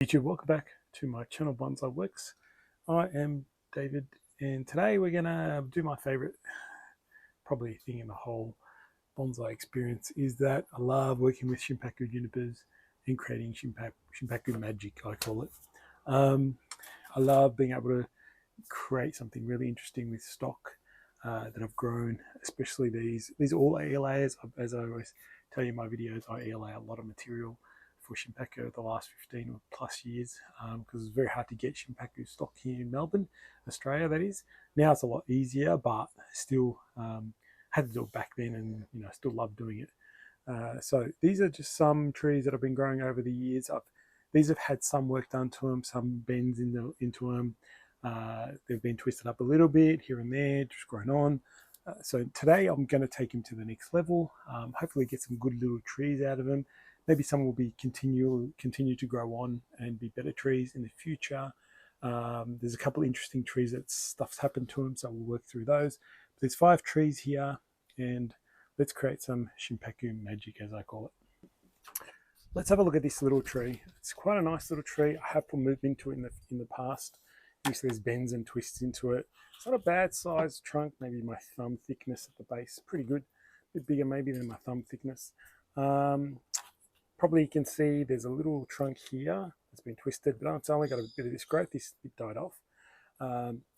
YouTube, welcome back to my channel Bonsai Works. I am David, and today we're gonna do my favorite probably thing in the whole bonsai experience is that I love working with Shimpaku Junipers and creating Shimpaku magic, I call it. I love being able to create something really interesting with stock that I've grown, especially these are all ELAs. As I always tell you in my videos, I ELA a lot of material for Shimpaku over the last 15 or plus years because it's very hard to get Shimpaku stock here in Melbourne, Australia, that is. Now it's a lot easier, but still had to do it back then, and still love doing it. So these are just some trees that I've been growing over the years. These have had some work done to them, some bends into them. They've been twisted up a little bit here and there, just grown on. So today I'm going to take him to the next level, hopefully get some good little trees out of him. Maybe some will be continue to grow on and be better trees in the future. There's a couple of interesting trees that stuff's happened to them, so we'll work through those. But there's 5 trees here, and let's create some Shimpaku magic, as I call it. Let's have a look at this little tree. It's quite a nice little tree. I have put moved into it in the past. Usually there's bends and twists into it. It's not a bad sized trunk, maybe my thumb thickness at the base. Pretty good. A bit bigger maybe than my thumb thickness. Probably you can see there's a little trunk here that's been twisted, but it's only got a bit of this growth. This bit died off.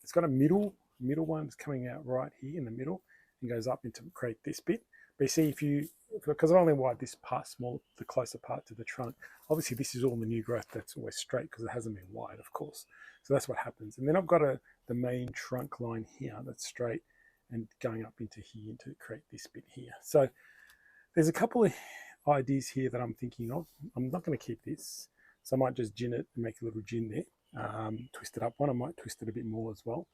It's got a middle one that's coming out right here in the middle and goes up into create this bit. But you see, because I only wired this part small, the closer part to the trunk, obviously this is all the new growth that's always straight because it hasn't been wired, of course. So that's what happens. And then I've got the main trunk line here that's straight and going up into here to create this bit here. So there's a couple of ideas here that I'm thinking of. I'm not going to keep this, so I might just gin it and make a little gin there. Twist it up one. I might twist it a bit more as well.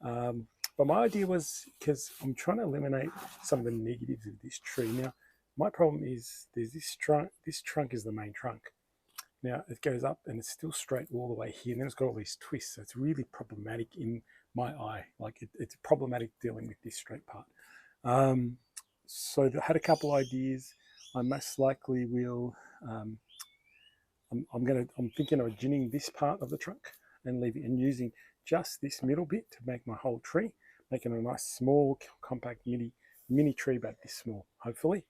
But my idea was, because I'm trying to eliminate some of the negatives of this tree. Now, my problem is there's this trunk. This trunk is the main trunk. Now it goes up and it's still straight all the way here, and then it's got all these twists. So it's really problematic in my eye. Like it's problematic dealing with this straight part. So I had a couple ideas. I most likely will. I'm thinking of ginning this part of the trunk and using just this middle bit to make my whole tree, making a nice small compact mini tree about this small. Hopefully,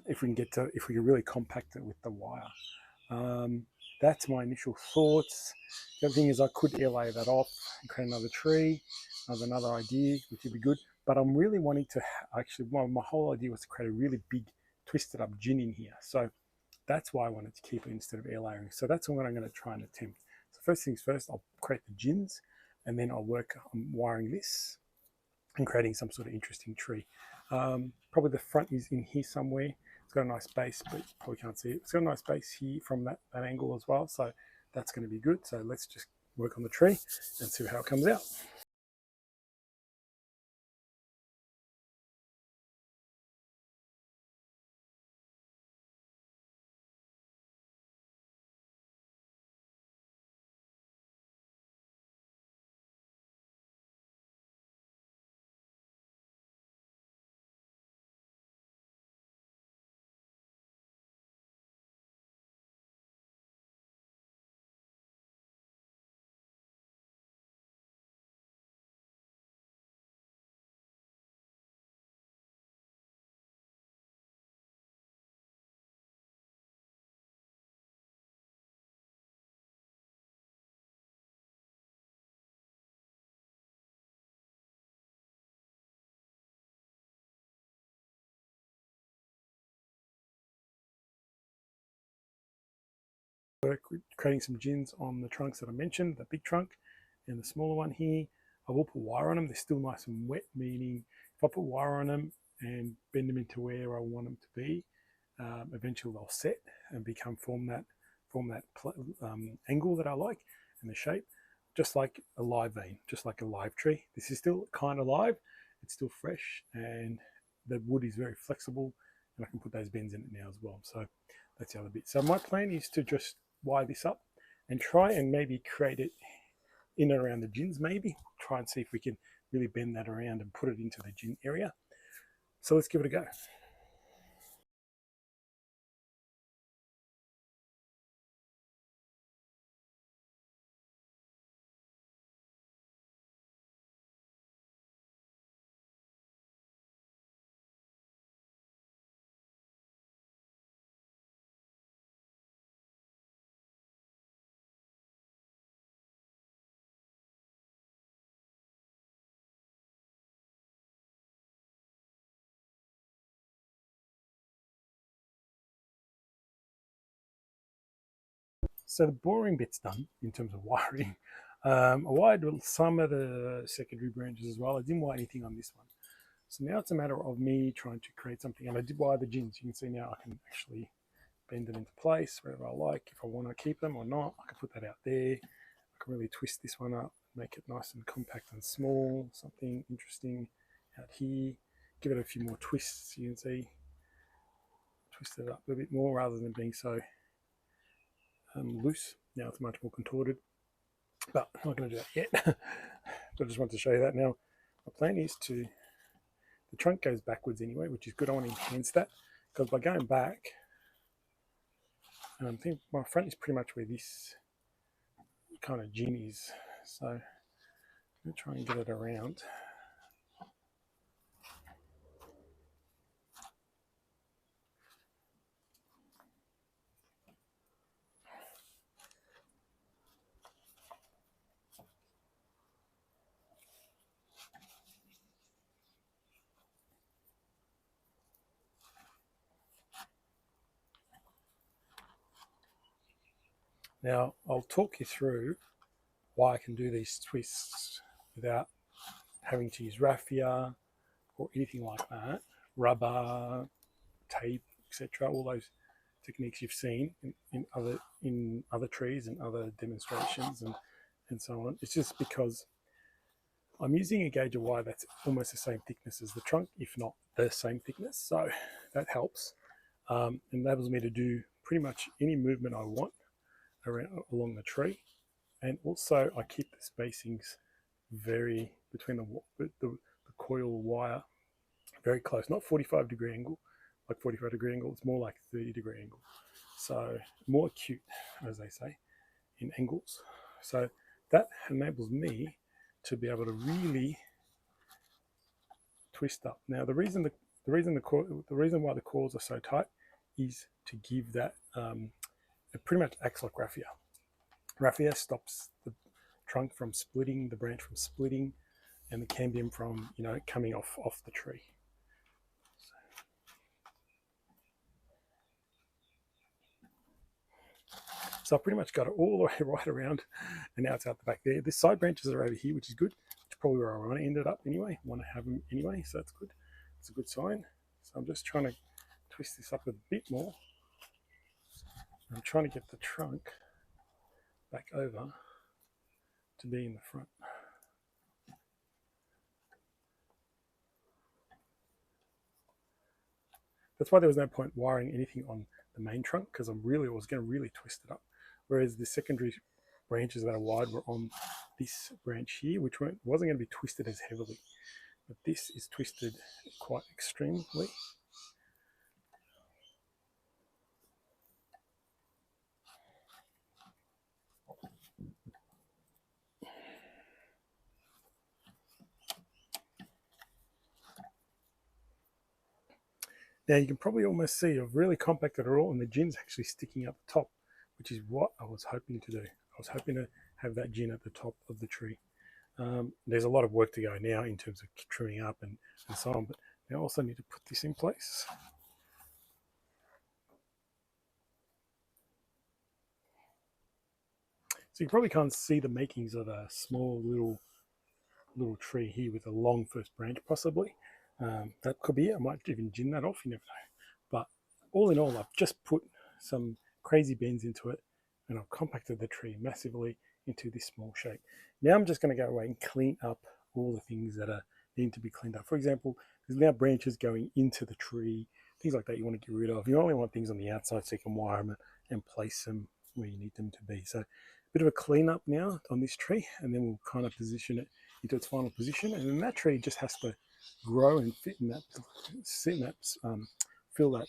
if we can really compact it with the wire. That's my initial thoughts. The other thing is I could airlay that off and create another tree. Another idea, which would be good. But I'm really wanting to actually. Well, my whole idea was to create a really big twisted up gin in here. So that's why I wanted to keep it instead of air layering. So that's what I'm going to try and attempt. So first things first, I'll create the gins, and then I'll work on wiring this and creating some sort of interesting tree. Probably the front is in here somewhere. It's got a nice base, but you probably can't see it. It's got a nice base here from that angle as well. So that's going to be good. So let's just work on the tree and see how it comes out. Work with creating some gins on the trunks that I mentioned, the big trunk and the smaller one here. I will put wire on them. They're still nice and wet, meaning if I put wire on them and bend them into where I want them to be, eventually they'll set and form that angle that I like and the shape, just like a live vein, just like a live tree. This is still kind of live. It's still fresh, and the wood is very flexible, and I can put those bends in it now as well. So that's the other bit. So my plan is to just wire this up and try and maybe create it in and around the gins, maybe try and see if we can really bend that around and put it into the gin area. So let's give it a go. So the boring bit's done in terms of wiring. I wired some of the secondary branches as well. I didn't wire anything on this one. So now it's a matter of me trying to create something. And I did wire the gins. You can see now I can actually bend them into place wherever I like. If I want to keep them or not, I can put that out there. I can really twist this one up, make it nice and compact and small. Something interesting out here. Give it a few more twists. You can see, twist it up a bit more rather than being so loose. Now it's much more contorted, but I'm not going to do that yet. I just want to show you that now. My plan is to, the trunk goes backwards anyway, which is good. I want to enhance that because by going back, I think my front is pretty much where this kind of gin is. So I'm going to try and get it around. Now I'll talk you through why I can do these twists without having to use raffia or anything like that, rubber, tape, etc. All those techniques you've seen in other trees and other demonstrations and so on. It's just because I'm using a gauge of wire that's almost the same thickness as the trunk, if not the same thickness. So that helps. Enables me to do pretty much any movement I want along the tree. And also I keep the spacings very between the coil wire very close, not 45-degree angle, like 45-degree angle, it's more like 30-degree angle. So more acute, as they say, in angles. So that enables me to be able to really twist up. Now the reason why the coils are so tight is to give that it pretty much acts like raffia. Raffia stops the trunk from splitting, the branch from splitting, and the cambium from coming off the tree. So I've pretty much got it all the way right around, and now it's out the back there. The side branches are over here, which is good. It's probably where I want to end it up anyway. I want to have them anyway, so that's good. It's a good sign. So I'm just trying to twist this up a bit more. I'm trying to get the trunk back over to be in the front. That's why there was no point wiring anything on the main trunk, because I was going to really twist it up. Whereas the secondary branches that I wired were on this branch here, which wasn't going to be twisted as heavily. But this is twisted quite extremely. Now you can probably almost see I've really compacted it all, and the gin's actually sticking up the top, which is what I was hoping to do. I was hoping to have that gin at the top of the tree. There's a lot of work to go now in terms of trimming up and so on, but I also need to put this in place. So you probably can't see the makings of a small little tree here with a long first branch possibly. That could be it. I might even gin that off, you never know. But all in all, I've just put some crazy bends into it, and I've compacted the tree massively into this small shape. Now I'm just going to go away and clean up all the things that need to be cleaned up. For example, there's now branches going into the tree, things like that you want to get rid of. You only want things on the outside so you can wire them and place them where you need them to be. So a bit of a clean up now on this tree, and then we'll kind of position it into its final position. And then that tree just has to grow and fit in that, fill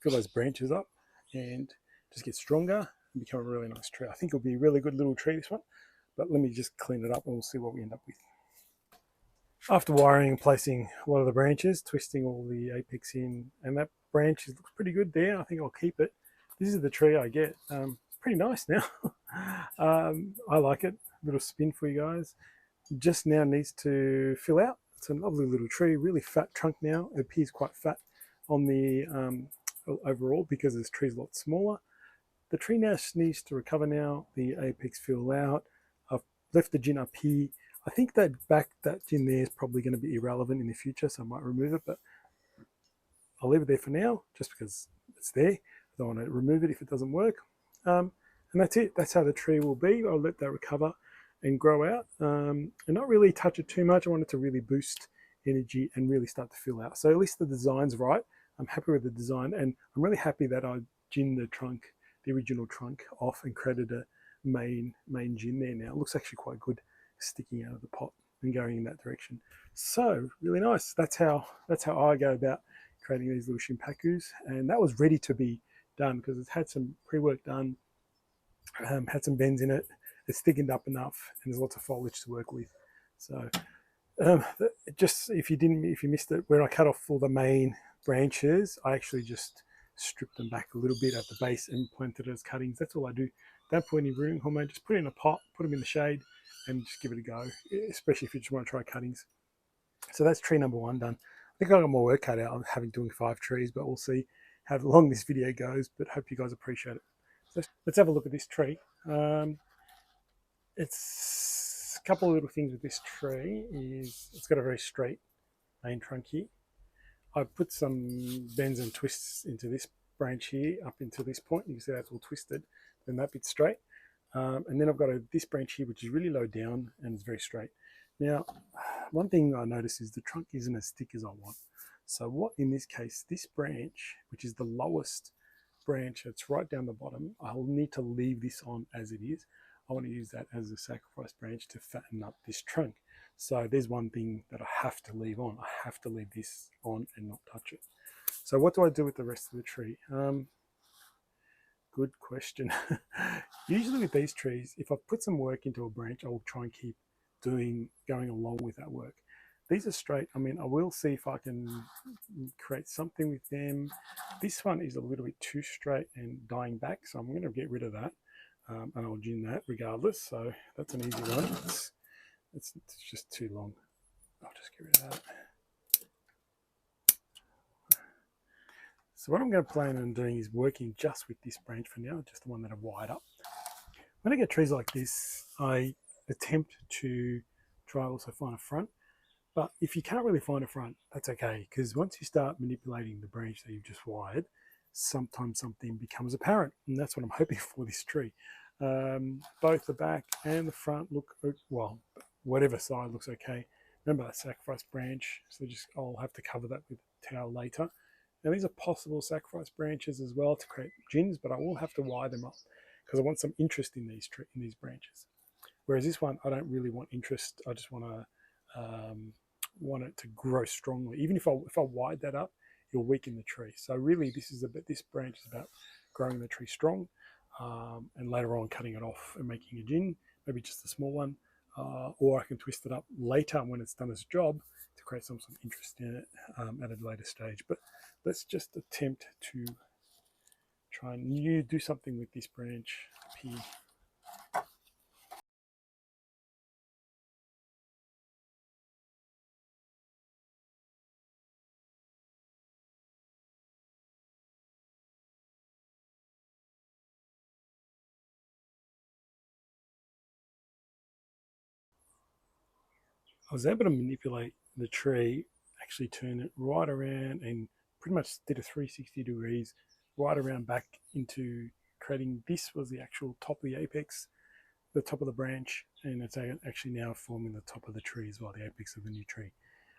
those branches up and just get stronger and become a really nice tree. I think it'll be a really good little tree, this one, but let me just clean it up and we'll see what we end up with. After wiring and placing a lot of the branches, twisting all the apex in, and that branch looks pretty good there. I think I'll keep it. This is the tree I get. Pretty nice now. I like it. A little spin for you guys. Just now needs to fill out. It's a lovely little tree, really fat trunk now. It appears quite fat on the overall because this tree's a lot smaller. the tree now needs to recover now. The apex fill out. I've left the gin up here. I think that gin there is probably going to be irrelevant in the future, so I might remove it, but I'll leave it there for now just because it's there. I don't want to remove it if it doesn't work. And that's it. That's how the tree will be. I'll let that recover and grow out and not really touch it too much. I want it to really boost energy and really start to fill out. So at least the design's right. I'm happy with the design, and I'm really happy that I ginned the trunk, the original trunk, off and created a main gin there now. It looks actually quite good sticking out of the pot and going in that direction. So really nice. That's how I go about creating these little Shimpakus, and that was ready to be done because it's had some pre-work done, had some bends in it, it's thickened up enough, and there's lots of foliage to work with. So just if you missed it, when I cut off all the main branches, I actually just stripped them back a little bit at the base and planted it as cuttings. That's all I do. Don't put any rooting hormone, just put it in a pot, put them in the shade, and just give it a go, especially if you just want to try cuttings. So that's tree number 1 done. I think I've got more work cut out. I'm doing 5 trees, but we'll see how long this video goes, but hope you guys appreciate it. So let's have a look at this tree. It's a couple of little things with this tree is it's got a very straight main trunk here. I put some bends and twists into this branch here up until this point. You can see that's all twisted, then that bit's straight. And then I've got this branch here which is really low down and it's very straight. Now, one thing I noticed is the trunk isn't as thick as I want. So what in this case, this branch, which is the lowest branch that's right down the bottom, I'll need to leave this on as it is. I want to use that as a sacrifice branch to fatten up this trunk. So there's one thing that I have to leave on. I have to leave this on and not touch it. So what do I do with the rest of the tree? Good question. Usually with these trees, if I put some work into a branch, I will try and keep going along with that work. These are straight. I mean, I will see if I can create something with them. This one is a little bit too straight and dying back, so I'm going to get rid of that. And I'll gin that regardless, so that's an easy one. It's just too long. I'll just get rid of that. So what I'm going to plan on doing is working just with this branch for now, just the one that I've wired up. When I get trees like this, I attempt to try also find a front. But if you can't really find a front, that's okay, because once you start manipulating the branch that you've just wired, sometimes something becomes apparent, and that's what I'm hoping for this tree. Both the back and the front look, well, whatever side looks okay. Remember that sacrifice branch, so I'll have to cover that with a towel later. Now these are possible sacrifice branches as well to create gins, but I will have to wire them up because I want some interest in these branches. Whereas this one, I don't really want interest. I just want it to grow strongly. Even if I wide that up, it'll weaken the tree. So really, this branch is about growing the tree strong, and later on cutting it off and making a gin, maybe just a small one, or I can twist it up later when it's done its job to create some sort of interest in it at a later stage. But let's just attempt to try and do something with this branch up here. I was able to manipulate the tree, actually turn it right around and pretty much did a 360 degrees right around back into creating, this was the actual top of the apex, the top of the branch, and it's actually now forming the top of the tree as well, the apex of the new tree.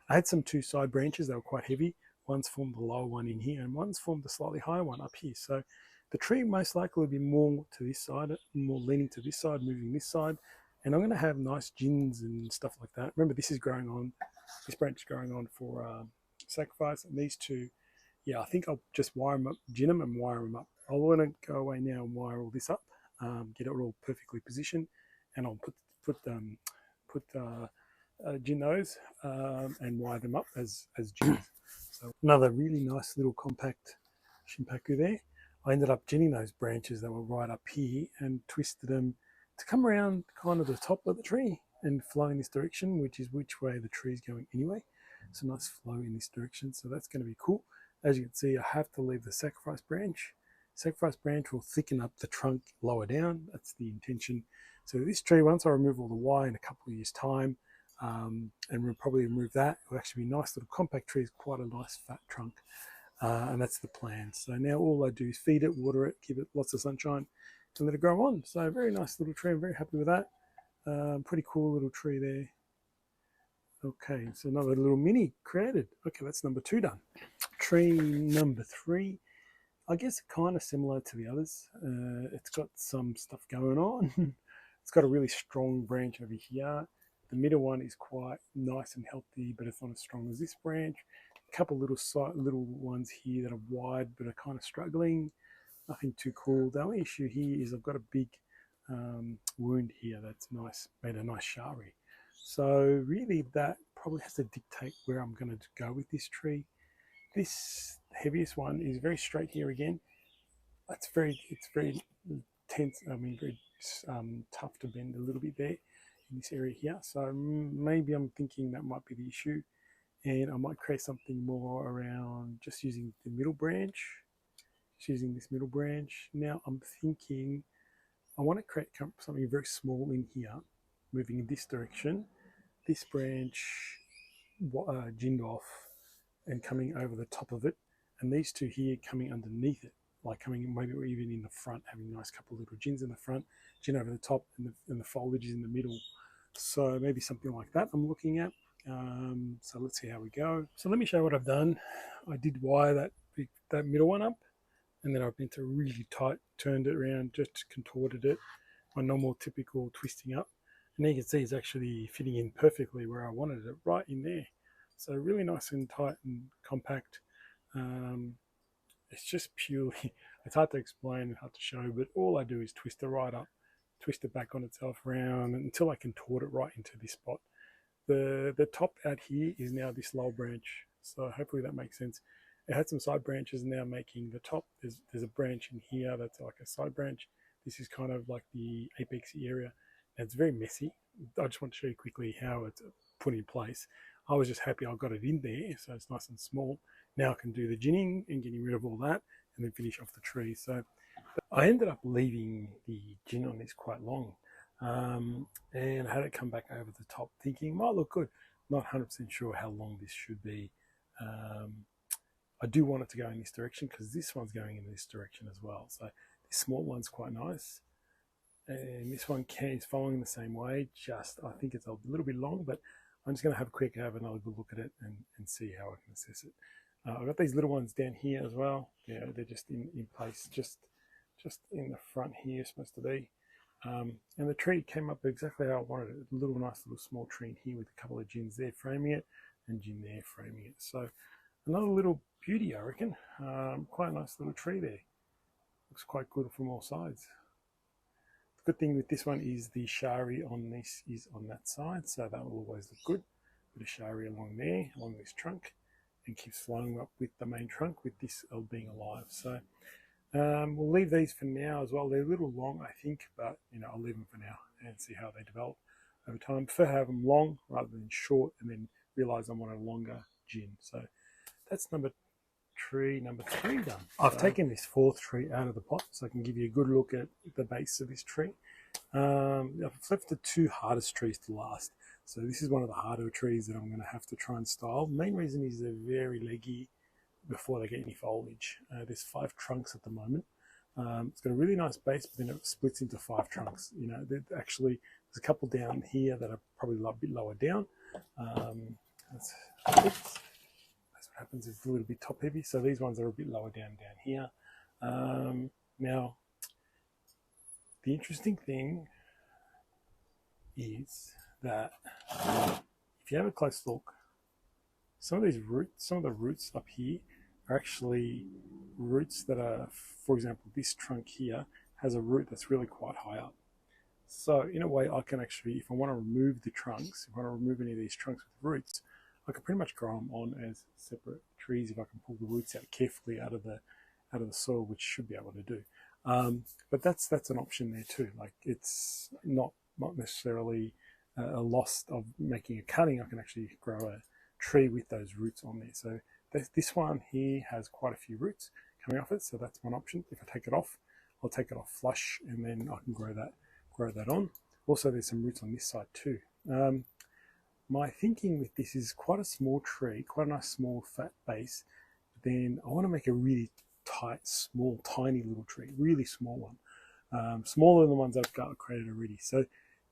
I had some 2 side branches that were quite heavy. One's formed the lower one in here and one's formed the slightly higher one up here. So the tree most likely will be more to this side, more leaning to this side, moving this side. And I'm going to have nice gins and stuff like that. Remember, this branch is growing on for sacrifice. And these 2, yeah, I think I'll just wire them up, gin them and wire them up. I'll want to go away now and wire all this up, get it all perfectly positioned, and I'll gin those and wire them up as gins. So another really nice little compact Shimpaku there. I ended up ginning those branches that were right up here and twisted them to come around kind of the top of the tree and flow in this direction, which is which way the tree is going anyway. So nice flow in this direction. So that's going to be cool. As you can see, I have to leave the sacrifice branch Sacrifice branch will thicken up the trunk lower down. That's the intention. So this tree, once I remove all the wire in a couple of years' time, and we'll probably remove that, it'll actually be a nice little compact tree, quite a nice fat trunk. And that's the plan. So now all I do is feed it, water it, give it lots of sunshine, and let it grow on. So very nice little tree. I'm very happy with that. Pretty cool little tree there. Okay, so another little mini created. Okay, that's number 2 done. Tree number 3, I guess kind of similar to the others. It's got some stuff going on. It's got a really strong branch over here. The middle one is quite nice and healthy, but it's not as strong as this branch. A couple little ones here that are wide, but are kind of struggling. Nothing too cool. The only issue here is I've got a big wound here that's nice, made a nice shari. So really that probably has to dictate where I'm going to go with this tree. This heaviest one is very straight here again. It's very tense. I mean, very tough to bend a little bit there in this area here. So maybe I'm thinking that might be the issue, and I might create something more around just using the middle branch. Just using this middle branch. Now I'm thinking I want to create something very small in here, moving in this direction. This branch ginned off and coming over the top of it, and these two here coming underneath it, like coming maybe even in the front, having a nice couple of little gins in the front, gin over the top, and the foliage is in the middle. So maybe something like that I'm looking at. So let's see how we go. So let me show you what I've done. I did wire that middle one up, and then I've been to really tight, turned it around, just contorted it, my normal typical twisting up. And you can see it's actually fitting in perfectly where I wanted it, right in there. So really nice and tight and compact. It's just purely, it's hard to explain and hard to show, but all I do is twist it right up, twist it back on itself around until I contort it right into this spot. The top out here is now this lower branch, so hopefully that makes sense. It had some side branches now making the top. There's a branch in here that's like a side branch. This is kind of like the apexy area. And it's very messy. I just want to show you quickly how it's put in place. I was just happy I got it in there, so it's nice and small. Now I can do the ginning and getting rid of all that and then finish off the tree. So I ended up leaving the gin on this quite long, and had it come back over the top thinking might look good. Not 100% sure how long this should be. I do want it to go in this direction because this one's going in this direction as well. So this small one's quite nice. And this one is following the same way, just I think it's a little bit long, but I'm just going to have another good look at it and see how I can assess it. I've got these little ones down here as well. Yeah, they're just in place, just in the front here, supposed to be. And the tree came up exactly how I wanted it. A little nice little small tree in here with a couple of gins there framing it and gin there framing it. So another little beauty, I reckon. Quite a nice little tree there. Looks quite good from all sides. Good thing with this one is the shari on this is on that side, so that will always look good. Bit of shari along there, along this trunk, and keeps flowing up with the main trunk with this being alive. So we'll leave these for now as well. They're a little long, I think, but I'll leave them for now and see how they develop over time. I prefer to have them long rather than short, and then realize I want a longer gin. So that's number 3 done. I've taken this 4th tree out of the pot so I can give you a good look at the base of this tree. I've left the 2 hardest trees to last. So this is one of the harder trees that I'm going to have to try and style. The main reason is they're very leggy before they get any foliage. There's 5 trunks at the moment. It's got a really nice base, but then it splits into 5 trunks. There's a couple down here that are probably a bit lower down. That's what happens. It's a little bit top heavy, so these ones are a bit lower down here. Now, the interesting thing is that if you have a close look, some of the roots up here are actually roots that are, for example, this trunk here has a root that's really quite high up. So in a way, I can actually, if I want to remove the trunks, if I want to remove any of these trunks with roots, I can pretty much grow them on as separate trees if I can pull the roots out carefully out of the soil, which should be able to do. But that's an option there too. Like, it's not necessarily a loss of making a cutting. I can actually grow a tree with those roots on there. So this one here has quite a few roots coming off it. So that's one option. If I take it off, I'll take it off flush, and then I can grow that on. Also, there's some roots on this side too. My thinking with this is quite a small tree, quite a nice small fat base. Then I want to make a really tight, small, tiny little tree, really small one, smaller than the ones I've got created already. So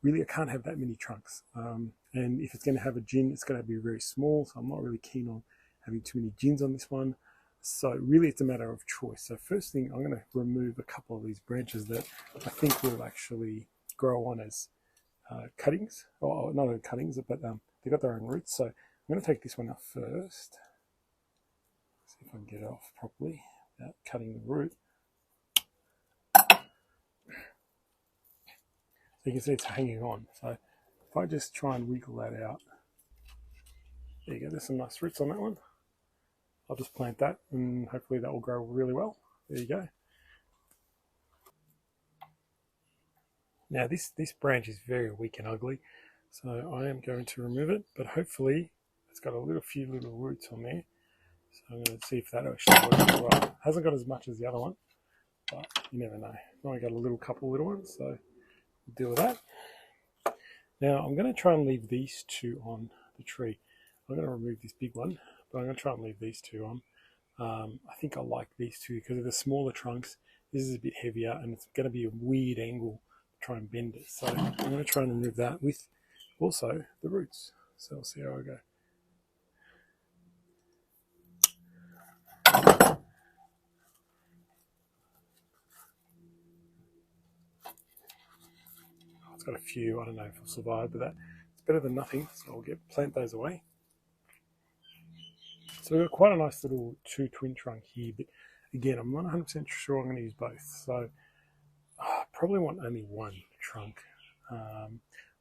really, I can't have that many trunks. And if it's going to have a gin, it's going to be very small. So I'm not really keen on having too many gins on this one. So really, it's a matter of choice. So first thing, I'm going to remove a couple of these branches that I think will actually grow on as cuttings, or not cuttings, but they've got their own roots. So I'm going to take this one out first. See if I can get it off properly without cutting the root. So you can see it's hanging on. So if I just try and wiggle that out, there you go, there's some nice roots on that one. I'll just plant that and hopefully that will grow really well. There you go. Now this branch is very weak and ugly, so I am going to remove it, but hopefully it's got a few little roots on there. So I'm going to see if that actually works as well. Hasn't got as much as the other one, but you never know. I've only got a couple little ones, so we'll deal with that. Now I'm going to try and leave these two on the tree. I'm going to remove this big one, but I'm going to try and leave these two on. I think I like these two because of the smaller trunks. This is a bit heavier and it's going to be a weird angle to try and bend it. So I'm going to try and remove that with also the roots. So we'll see how I go. It's got a few, I don't know if it'll survive, but it's better than nothing. So I'll plant those away. So we've got quite a nice little two twin trunk here, but again, I'm not 100% sure I'm going to use both. So I probably want only one trunk.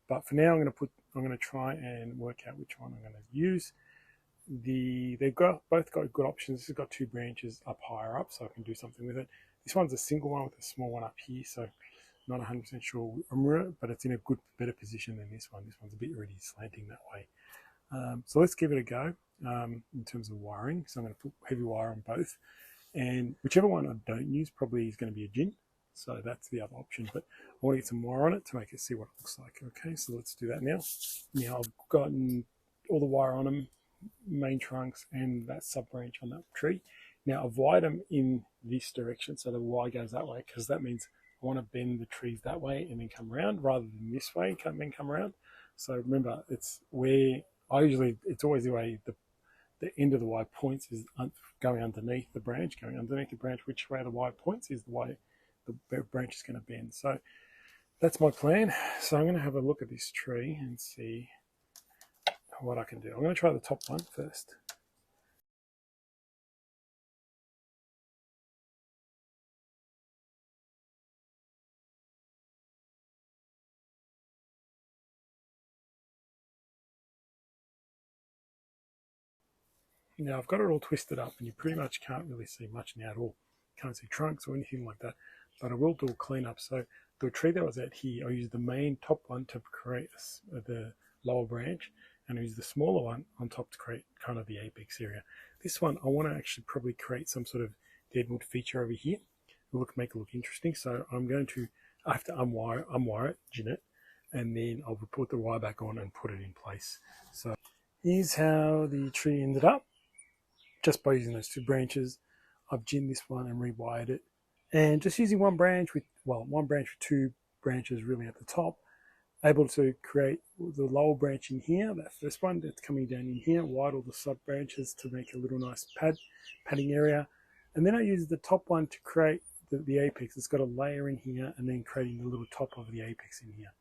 But for now, I'm going to try and work out which one I'm going to use. They've both got good options. This has got two branches up higher up, so I can do something with it. This one's a single one with a small one up here, so not 100% sure but it's in a better position than this one. This one's a bit already slanting that way. So let's give it a go in terms of wiring. So I'm going to put heavy wire on both, and whichever one I don't use probably is going to be a gin. So that's the other option, but I want to get some wire on it to make it see what it looks like. Okay, so let's do that now. Now I've gotten all the wire on them, main trunks and that sub branch on that tree. Now I've wired them in this direction, so the wire goes that way, because that means I want to bend the trees that way and then come around, rather than this way and then come around. So remember, it's always the way the end of the wire points is going underneath the branch. Which way the wire points is the way the branch is going to bend. So that's my plan. So I'm going to have a look at this tree and see what I can do. I'm going to try the top one first. Now I've got it all twisted up and you pretty much can't really see much now at all. Can't see trunks or anything like that, but I will do a cleanup. So the tree that was at here, I used the main top one to create the lower branch, and I used the smaller one on top to create kind of the apex area. This one, I want to actually probably create some sort of deadwood feature over here. Make it look interesting. So I have to unwire it, gin it, and then I'll put the wire back on and put it in place. So here's how the tree ended up. Just by using those two branches, I've ginned this one and rewired it. And just using one branch with two branches really at the top, able to create the lower branch in here, that first one that's coming down in here, wired all the sub branches to make a little nice padding area. And then I use the top one to create the apex. It's got a layer in here and then creating the little top of the apex in here.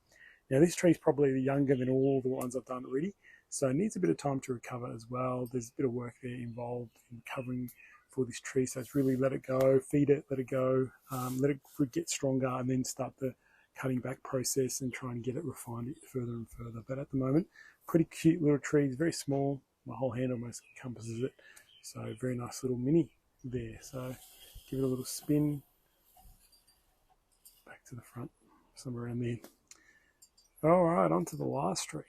Now this tree is probably younger than all the ones I've done already, so it needs a bit of time to recover as well. There's a bit of work there involved in covering for this tree, so it's really let it go, feed it, let it go, let it get stronger, and then start the cutting back process and try and get it refined further and further. But at the moment, pretty cute little trees, very small. My whole hand almost encompasses it. So very nice little mini there. So give it a little spin back to the front, somewhere around there. All right, on to the last tree.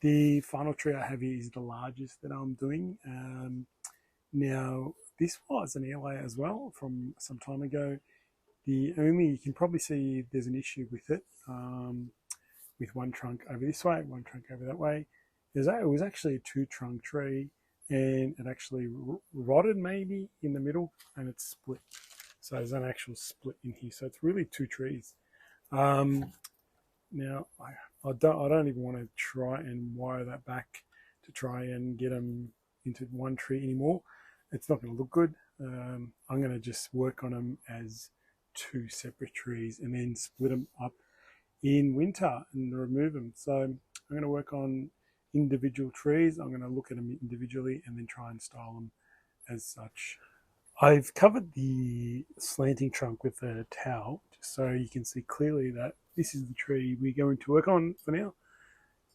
The final tree I have here is the largest that I'm doing. Now, this was an ELA as well from some time ago. You can probably see there's an issue with it, with one trunk over this way, one trunk over that way. It was actually a two trunk tree, and it actually rotted maybe in the middle, and it's split. So there's an actual split in here. So it's really two trees. Now I don't even want to try and wire that back to try and get them into one tree anymore. It's not going to look good. I'm going to just work on them as two separate trees and then split them up in winter and remove them. So I'm going to work on individual trees. I'm going to look at them individually and then try and style them as such. I've covered the slanting trunk with a towel just so you can see clearly that this is the tree we're going to work on for now.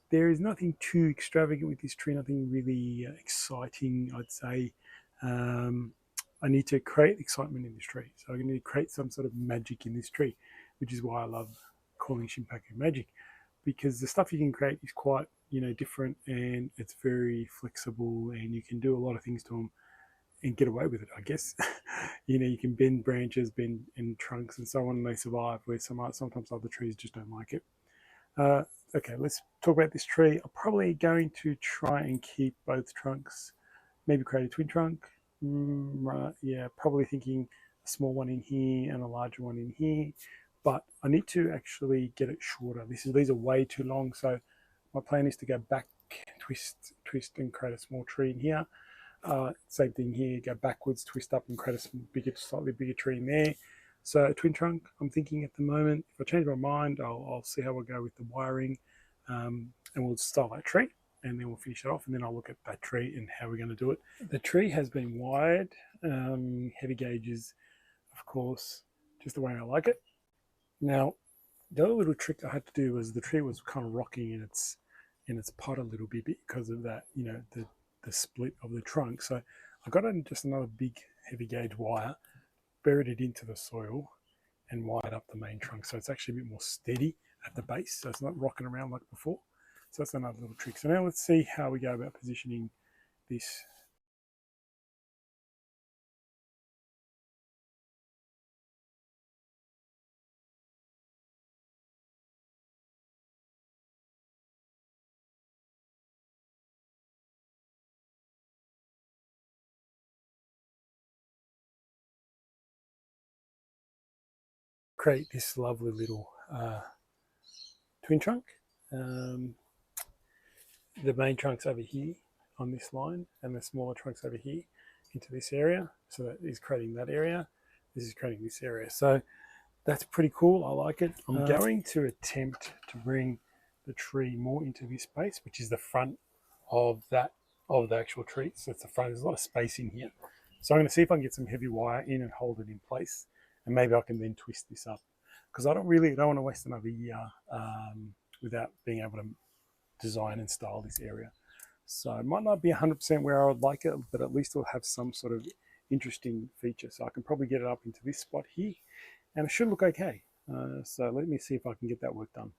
There is nothing too extravagant with this tree, nothing really exciting, I'd say. I need to create excitement in this tree. So I need to create some sort of magic in this tree, which is why I love calling Shimpaku magic, because the stuff you can create is quite, different, and it's very flexible, and you can do a lot of things to them and get away with it, I guess. You can bend branches, bend in trunks and so on, and they survive, where sometimes other trees just don't like it. Okay, let's talk about this tree. I'm probably going to try and keep both trunks, maybe create a twin trunk. Right, yeah, probably thinking a small one in here and a larger one in here, but I need to actually get it shorter. These are way too long, so my plan is to go back, twist and create a small tree in here. Same thing here, go backwards, twist up and create a slightly bigger tree in there. So a twin trunk, I'm thinking at the moment. If I change my mind, I'll see how I go with the wiring, and we'll style that tree, and then we'll finish it off, and then I'll look at that tree and how we're going to do it. The tree has been wired, heavy gauges, of course, just the way I like it. Now, the other little trick I had to do was the tree was kind of rocking in its pot a little bit because of that, the split of the trunk. So I got in just another big heavy gauge wire, buried it into the soil, and wired up the main trunk. So it's actually a bit more steady at the base, so it's not rocking around like before. So that's another little trick. So now let's see how we go about positioning this. Create this lovely little twin trunk. The main trunk's over here on this line, and the smaller trunk's over here into this area. So that is creating that area. This is creating this area. So that's pretty cool. I like it. I'm going to attempt to bring the tree more into this space, which is the front of the actual tree. So it's the front. There's a lot of space in here. So I'm going to see if I can get some heavy wire in and hold it in place, and maybe I can then twist this up, because I don't want to waste another year without being able to design and style this area. So it might not be 100% where I would like it, but at least it'll have some sort of interesting feature. So I can probably get it up into this spot here, and it should look okay. So let me see if I can get that work done.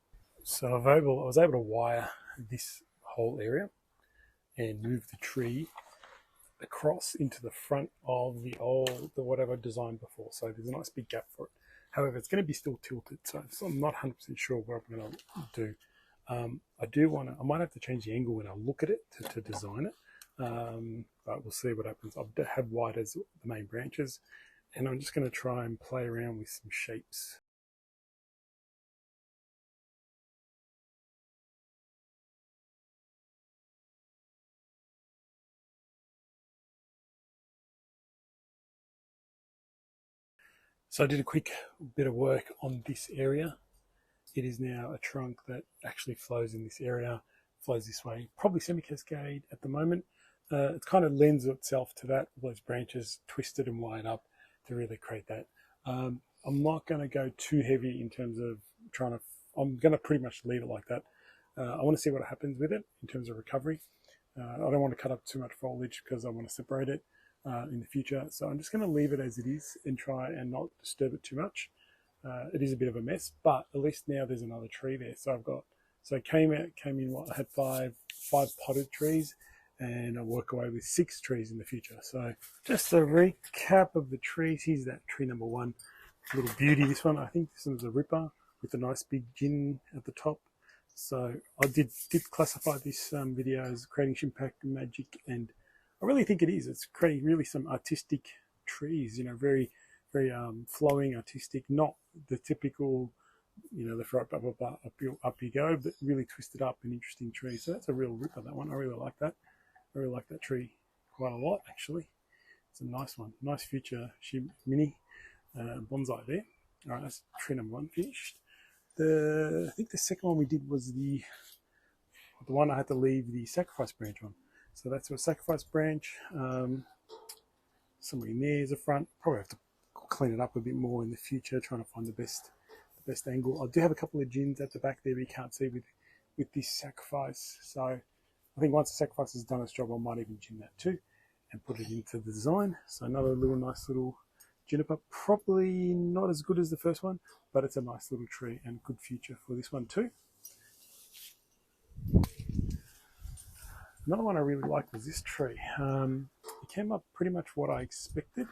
So I was able to wire this whole area and move the tree across into the front of the whatever I designed before. So there's a nice big gap for it. However, it's going to be still tilted, so I'm not 100% sure what I'm going to do. I might have to change the angle when I look at it to design it, but we'll see what happens. I have white as the main branches, and I'm just going to try and play around with some shapes. So I did a quick bit of work on this area. It is now a trunk that actually flows in this area, flows this way, probably semi-cascade at the moment. It kind of lends itself to that, all those branches twisted and wired up to really create that. I'm not going to go too heavy in terms of I'm going to pretty much leave it like that. I want to see what happens with it in terms of recovery. I don't want to cut up too much foliage because I want to separate it in the future. So I'm just going to leave it as it is and try and not disturb it too much. It is a bit of a mess, but at least now there's another tree there. So I came in, I had five potted trees, and I'll work away with 6 trees in the future. So just a recap of the trees. Here's that tree number 1, little beauty. This one, I think this one's a ripper with a nice big gin at the top. So I did classify this video as creating Shimpaku magic, and I really think it is. It's creating really some artistic trees, you know, very flowing, artistic, not the typical, you know, left, right, blah, blah, blah, up you go, but really twisted up and interesting tree. So that's a real ripper, that one. I really like that. I really like that tree quite a lot, actually. It's a nice one. Nice future mini bonsai there. All right, that's tree number 1 finished. I think the second one we did was the one I had to leave the sacrifice branch on. So that's a sacrifice branch. Somewhere in there is a front. Probably have to clean it up a bit more in the future, trying to find the best angle. I do have a couple of gins at the back there, but you can't see with this sacrifice. So I think once the sacrifice has done its job, I might even gin that too and put it into the design. So another nice little juniper, probably not as good as the first one, but it's a nice little tree and good future for this one too. Another one I really liked was this tree. It came up pretty much what I expected.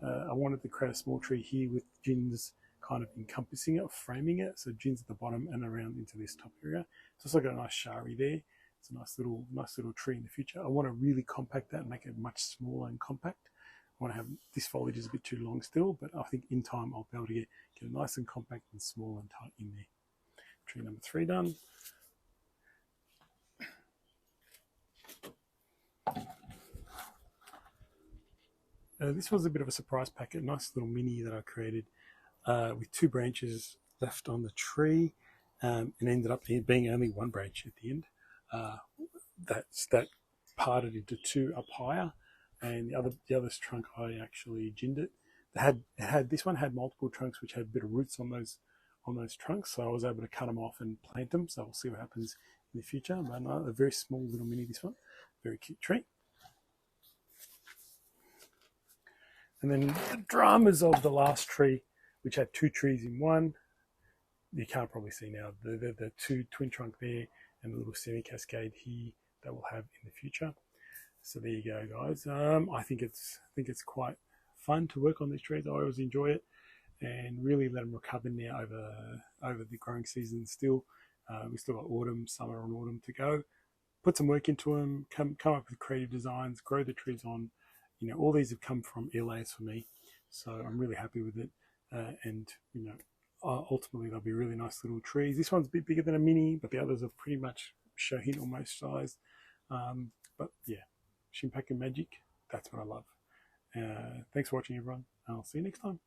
I wanted to create a small tree here with gins kind of encompassing it, framing it. So gins at the bottom and around into this top area. It's also got a nice shari there. It's a nice little tree in the future. I want to really compact that and make it much smaller and compact. I want to have this foliage is a bit too long still, but I think in time I'll be able to get it nice and compact and small and tight in there. Tree number 3 done. This was a bit of a surprise packet, nice little mini that I created with 2 branches left on the tree, and ended up being only 1 branch at the end. That parted into 2 up higher, and the other trunk I actually ginned it. This one had multiple trunks which had a bit of roots on those trunks, so I was able to cut them off and plant them. So we'll see what happens in the future. But a very small little mini, this one, very cute tree. And then the dramas of the last tree, which had 2 trees in one. You can't probably see now the 2 twin trunk there and the little semi cascade here that we'll have in the future. So there you go, guys. I think it's quite fun to work on these trees. I always enjoy it, and really let them recover now over the growing season. Still, we still got autumn, summer, and autumn to go. Put some work into them. Come up with creative designs. Grow the trees on. You know, all these have come from ear layers for me, so I'm really happy with it. And you know, ultimately they'll be really nice little trees. This one's a bit bigger than a mini, but the others are pretty much Shohin almost size. But yeah, Shimpaku magic, that's what I love. Thanks for watching, everyone. I'll see you next time.